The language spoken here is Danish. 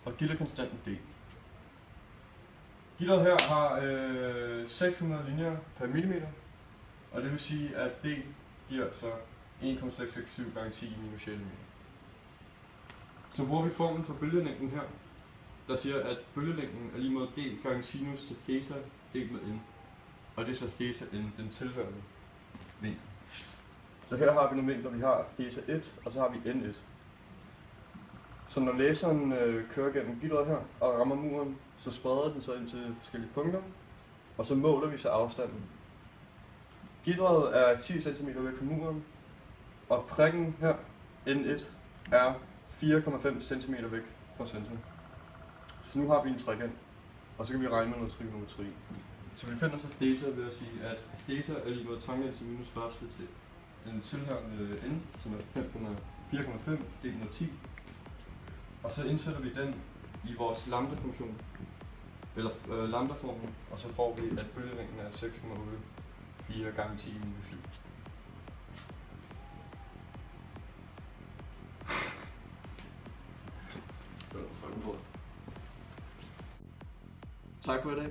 og gitterkonstanten D. Gitteret her har 600 linjer per millimeter, og det vil sige, at D giver så 1,667 gange 10 minus 6 mm. Så bruger vi formlen for bølgelængden her, der siger, at bølgelængden er lige mod D gange sinus til theta delt med n. Og det er så theta n, den tilhørende vinkel. Så her har vi nogle vinkler, vi har theta 1, og så har vi n1. Så når laseren kører gennem gitteret her og rammer muren, så spreder den sig ind til forskellige punkter, og så måler vi så afstanden. Gitteret er 10 cm væk fra muren, og prikken her, n1, er 4,5 cm væk fra centrum. Så nu har vi en trekant, og så kan vi regne med noget trigonometri. Så vi finder så theta ved at sige, at theta er lige med tangent til minus første til den tilhørende n, som er 4,5 delt med 10. Og så indsætter vi den i vores lambda-funktion, eller lambda-formel, og så får vi, at bølgelængden er 6,84 gange 10 minus 4. Tak for i dag.